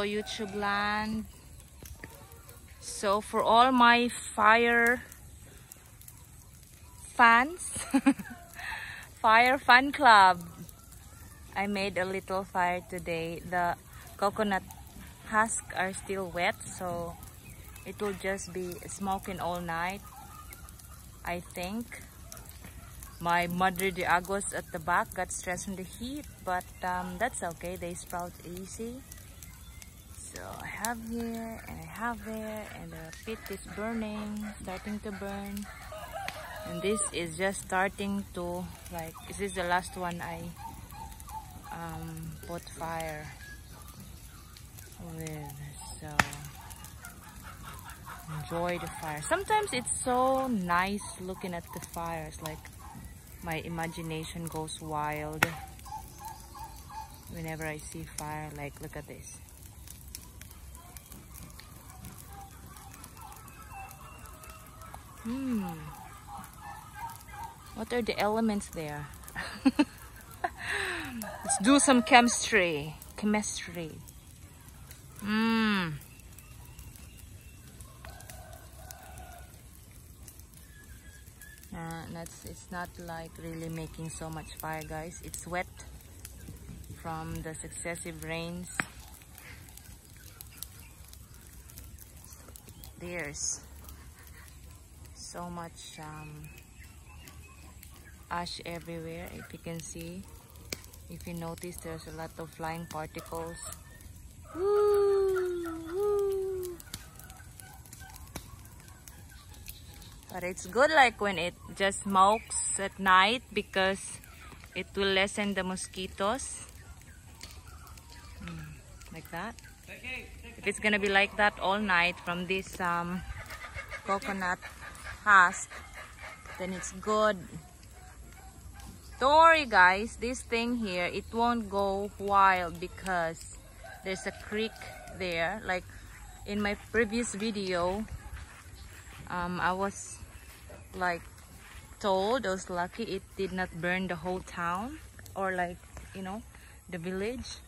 YouTube land. So for all my fire fans, fire fan club, I made a little fire today. The coconut husks are still wet, so it will just be smoking all night, I think. My Madre de Aguas at the back got stressed from the heat, but that's okay, they sprout easy. So I have here and I have there, and the pit is burning, starting to burn. And this is just starting to, like, this is the last one I put fire with. So enjoy the fire. Sometimes it's so nice looking at the fire. It's like my imagination goes wild whenever I see fire. Like, look at this. What are the elements there? Let's do some chemistry. It's not like really making so much fire, guys. It's wet from the successive rains. There's so much ash everywhere. If you can see, if you notice, there's a lot of flying particles. Woo! But it's good, like when it just smokes at night, because it will lessen the mosquitoes. Like that. If it's gonna be like that all night from this coconut husk, then it's good. Don't worry, guys, this thing here, it won't go wild because there's a creek there. Like in my previous video, I was like told, I was lucky it did not burn the whole town, or like, you know, the village.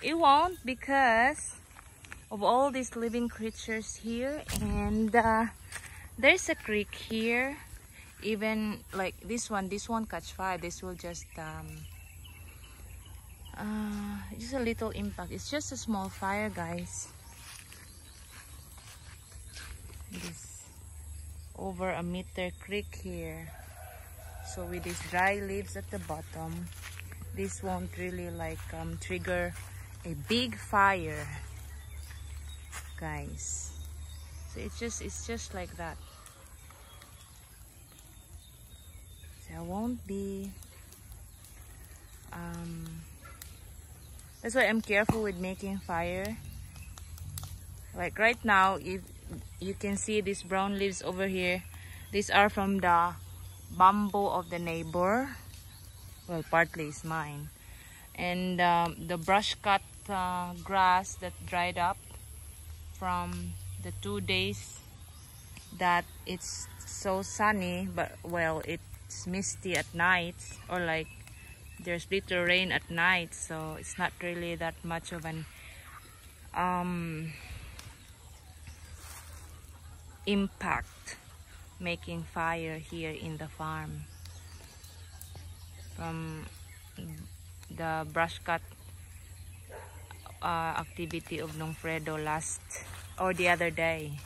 It won't, because of all these living creatures here, and there's a creek here. Even like this won't catch fire. This will just a little impact. It's just a small fire, guys. This over a meter creek here. So with these dry leaves at the bottom, this won't really like trigger a big fire, guys. So it's just like that. I won't be that's why I'm careful with making fire. Like right now, if you can see these brown leaves over here, these are from the bamboo of the neighbor. Well, partly is mine. And the brush cut grass that dried up from the 2 days that it's so sunny, but well, it's misty at night, or like there's little rain at night, so it's not really that much of an impact making fire here in the farm from the brush cut activity of Nong Fredo last or the other day.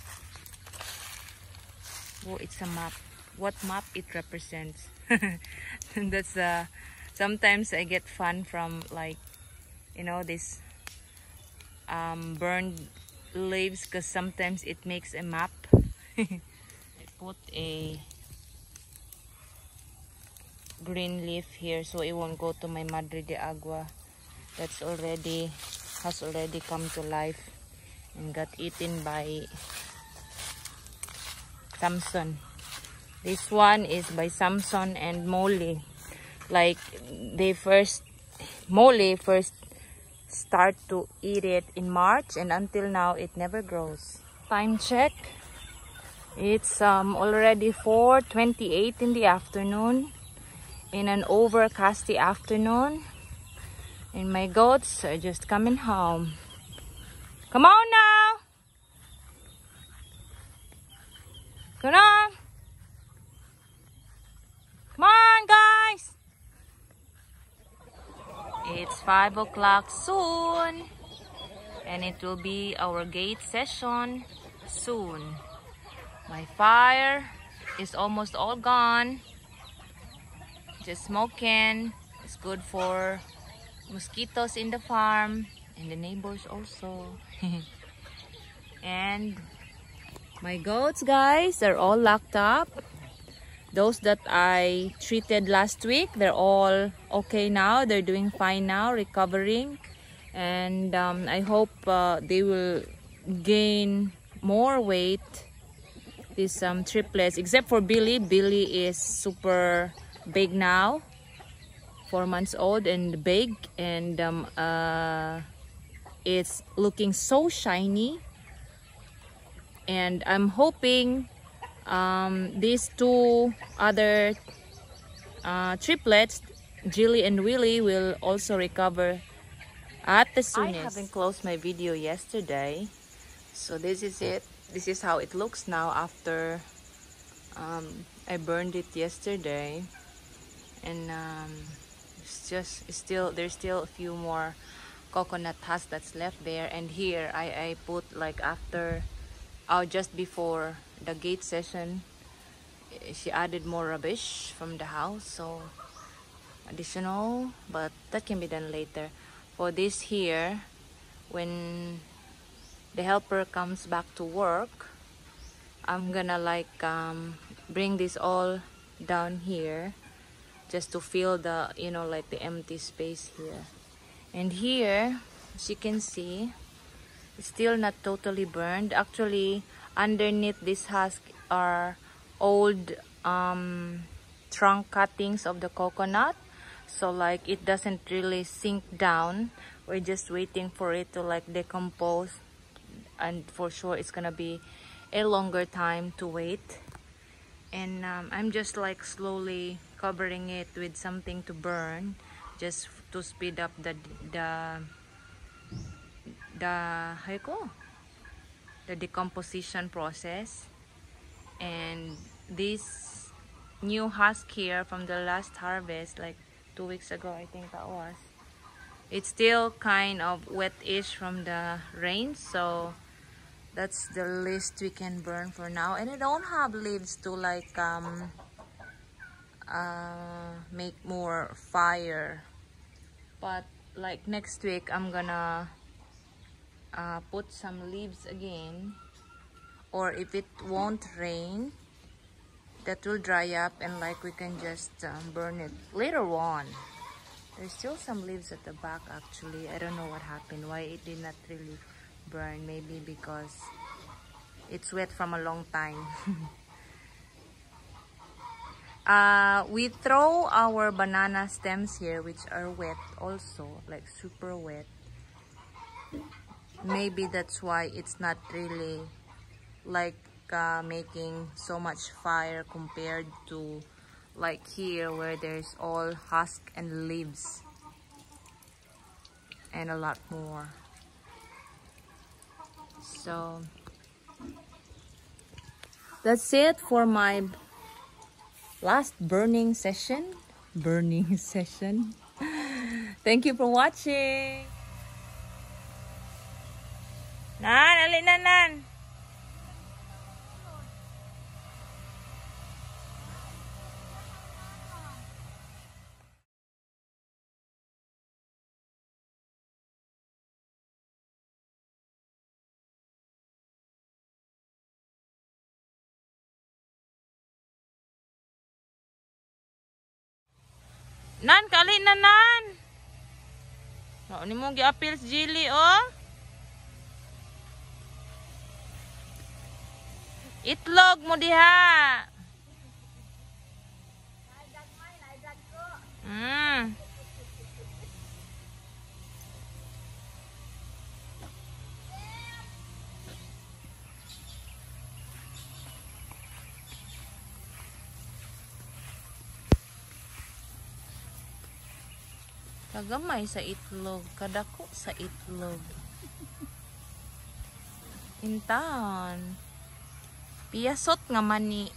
Oh, it's a map. What map it represents? That's sometimes I get fun from, like, you know, this burned leaves, because sometimes it makes a map. I put a green leaf here so it won't go to my Madre de Agua that's has already come to life and got eaten by Samson. This one is by Samson and Molly. Like Molly first start to eat it in March, and until now it never grows. Time check. It's already 4:28 in the afternoon, in an overcasty afternoon, and my goats are just coming home Come on now. Come on. Come on, guys. It's 5 o'clock soon. And it will be our gate session soon. My fire is almost all gone. Just smoking. It's good for mosquitoes in the farm and the neighbors also. And my goats, guys, are all locked up. Those that I treated last week, they're all okay now. They're doing fine now, recovering. And I hope they will gain more weight, these triplets, except for Billy. Billy is super big now, 4 months old and big, and it's looking so shiny. And I'm hoping these two other triplets, Jilly and Willy, will also recover at the soonest. I haven't closed my video yesterday, so this is it. This is how it looks now after I burned it yesterday. And there's still a few more coconut husks that's left there. And here I put, like, after just before the gate session, she added more rubbish from the house, so additional, but that can be done later. For this here, when the helper comes back to work, I'm gonna bring this all down here just to fill the, like the empty space here. And here, as you can see, it's still not totally burned. Actually, underneath this husk are old trunk cuttings of the coconut, so like it doesn't really sink down. We're just waiting for it to like decompose, and for sure it's gonna be a longer time to wait. And I'm just like slowly covering it with something to burn, just to speed up the how you call the decomposition process. And this new husk here from the last harvest, like 2 weeks ago, I think that was, it's still kind of wet-ish from the rain, so that's the least we can burn for now. And I don't have leaves to like make more fire, but like next week I'm gonna put some leaves again, or if it won't rain, that will dry up and like we can just burn it later on. There's still some leaves at the back actually. I don't know what happened, why it did not really burn. Maybe because it's wet from a long time. We throw our banana stems here, which are wet also, like super wet. Maybe that's why it's not really like making so much fire compared to like here where there's all husk and leaves and a lot more. So that's it for my last burning session. Thank you for watching. Nan, alin na nan. Nan, kali na nan. Oh, ni mo gi-appeal si Jilly, oh. Itlog mo diha. Kagamay sa itlog, kadako sa itlog. in town. Piyasot nga mani.